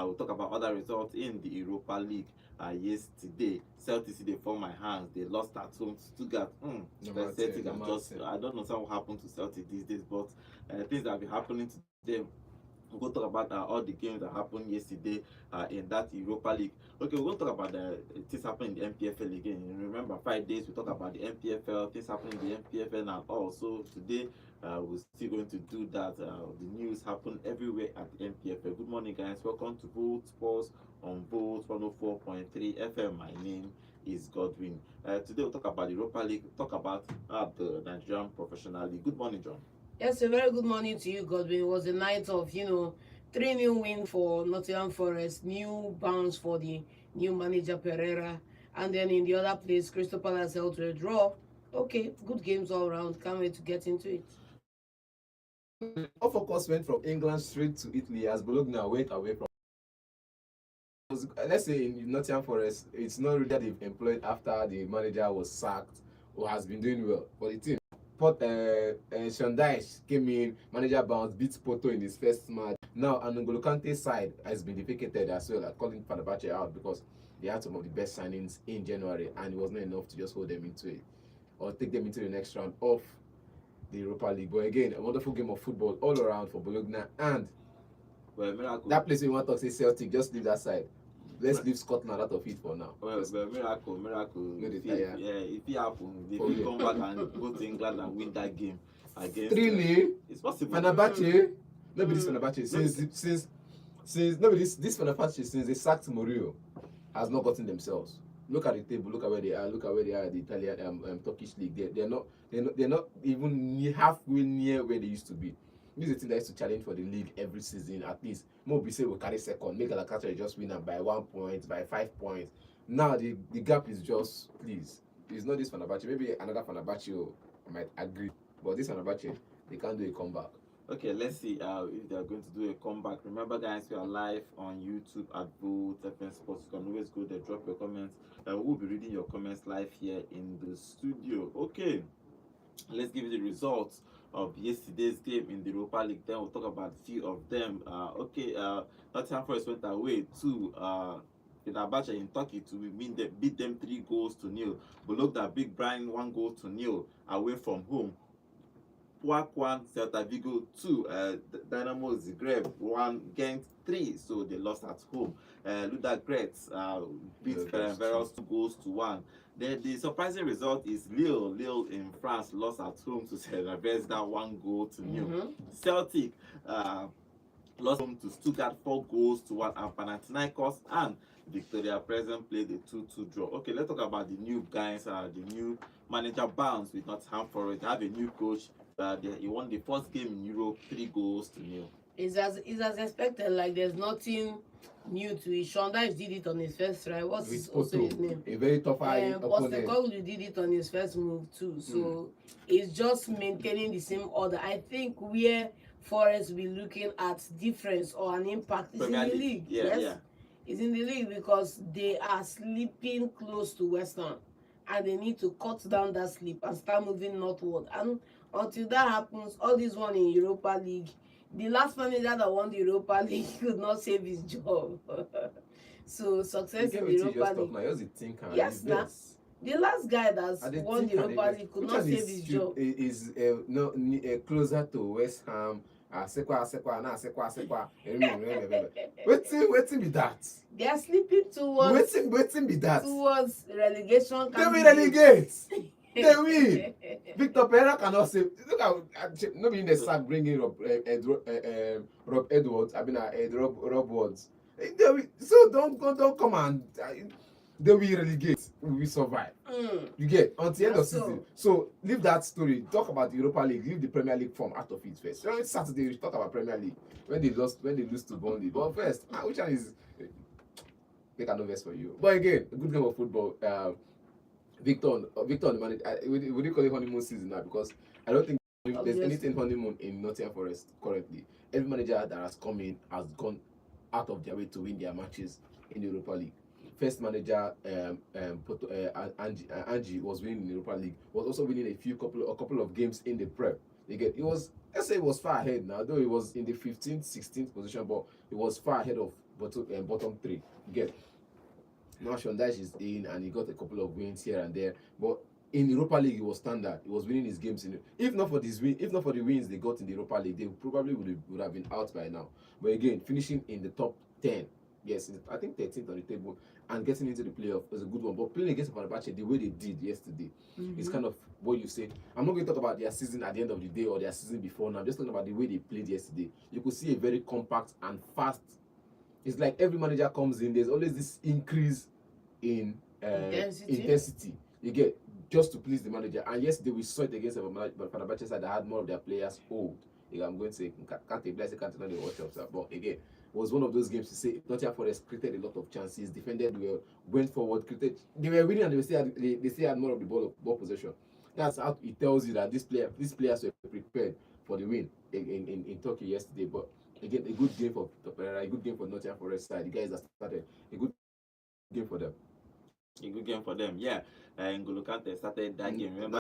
We'll talk about other results in the Europa League. Yesterday, Celtic they form my hands. They lost at home to Stuttgart. Celtic are just I don't know what happened to Celtic these days, but things that have been happening to them. We're going to talk about all the games that happened yesterday in that Europa League. Okay, we're going to talk about the things happening in the Npfl again. You remember Fridays we talk about the Npfl, things happening in the Npfl, and also today we're still going to do that. The news happen everywhere at the Npfl. Good morning, guys. Welcome to Vote Sports on Vote 104.3 FM. My name is Godwin. Today we'll talk about the Europa League, talk about the Nigerian Professional League. Good morning, John. Yes, a very good morning to you, Godwin. It was a night of, 3-0 win for Nottingham Forest, new bounce for the new manager Pereira, and then in the other place, Crystal Palace held to a draw. Okay, good games all around. Can't wait to get into it. Our focus went from England straight to Italy as Bologna went away from. Let's say in Nottingham Forest, it's not really that they've employed after the manager was sacked or has been doing well for the team. But Sean Dyche came in, manager bounced, beat Porto in his first match. Now, N'Golo Kante's side has been defecated as well, calling FENEBERCHE out because they had some of the best signings in January and it was not enough to just hold them into it or take them into the next round of the Europa League. But again, a wonderful game of football all around for Bologna and that place we want to talk say Celtic, just leave that side. Let's leave Scotland out of it for now. Well, miracle. If it happens, if you come back and go to England and win that game against 3-0, it's possible. FENEBERCHE, nobody's FENEBERCHE since this FENEBERCHE since they sacked Mourinho has not gotten themselves. Look at the table. Look at where they are. Look at where they are. The Italian Turkish league. They're not even halfway near where they used to be. This is a team that used to challenge for the league every season. At least Mobi will carry second. Make Galatasaray just win by 1 point, by 5 points. Now the gap is just, please. It's not this FENEBERCHE. Maybe another FENEBERCHE might agree, but this FENEBERCHE they can't do a comeback. Okay, let's see if they're going to do a comeback. Remember, guys, we are live on YouTube at Vote FM Sports. You can always go there, drop your comments. We'll be reading your comments live here in the studio. Okay, let's give you the results of yesterday's game in the Europa League. Then we'll talk about a few of them. Nottingham Forest went away to FENEBERCHE in Turkey to beat them 3-0. Bologna beat Brian 1-0 away from home. PAOK 1, Celta Vigo 2, Dynamo Zagreb 1, Ghent 3, so they lost at home. Ludogorets beat Ferencváros 2-1. Then the surprising result is Lille in France lost at home to Fenerbahce 1-0. Celtic lost home to Stuttgart 4-1, and Panathinaikos and Victoria Present played a 2-2 draw. Okay, let's talk about the new guys, the new manager bounce with Nottingham Forest. They have a new coach. He won the first game in Europe 3-0. It's as expected. Like there's nothing new to it. Sean Dyche did it on his first try. What's his name? A very tough opponent. Postecoglou did it on his first move too. So it's just maintaining the same order. I think where Forest will be looking at difference or an impact is in the league. It's in the league because they are sleeping close to West Ham. And they need to cut down that sleep and start moving northward. And until that happens, all this one in Europa League, the last manager that won the Europa League could not save his job. So success in the Europa League. Yes, now the last guy that won the Europa League could not save his job. Is closer to West Ham. Sekwa. Waiting be that. They are sleeping towards. Waiting be that. Towards relegation. They will relegate. They will. Victor Pereira cannot save. Look at nobody in the sack bringing Rob Edwards. Rob Woods. So don't come and. They will relegate. We will survive. You get until the end of season. So leave that story. Talk about the Europa League. Leave the Premier League form out of it first. So Saturday we talk about Premier League when they lose to Burnley. But first, which one is they can invest for you? But again, a good game of football. Victor, the manager. Would you call it honeymoon season now? Because I don't think there's anything honeymoon in Nottingham Forest currently. Every manager that has come in has gone out of their way to win their matches in the Europa League. First manager Angie was winning in the Europa League, was also winning a couple of games in the Prep. It was, let's say it was far ahead now, though it was in the 15th, 16th position, but it was far ahead of bottom three. You get. Now Shondash is in and he got a couple of wins here and there, but in Europa League it was standard. He was winning his games. If not for the wins they got in the Europa League, they probably would have been out by now. But again, finishing in the top 10, yes, I think 13th on the table, and getting into the playoff was a good one. But playing against FENEBERCHE the way they did yesterday is kind of what you say. I'm not going to talk about their season at the end of the day or their season before now. I'm just talking about the way they played yesterday. You could see a very compact and fast. It's like every manager comes in, there's always this increase in intensity. You get, just to please the manager. And yesterday we saw it against FENEBERCHE side that had more of their players old. I'm going to say can't not watch up, but again, it was one of those games to say Nottingham Forest created a lot of chances, defended well, went forward, created. They were winning and they still had more of the ball possession. That's how it tells you that these players were prepared for the win in Turkey yesterday. But again, a good game for Pereira, a good game for Nottingham Forest side. The guys that started, a good game for them. A good game for them, yeah. N'Golo Kante started that game. Remember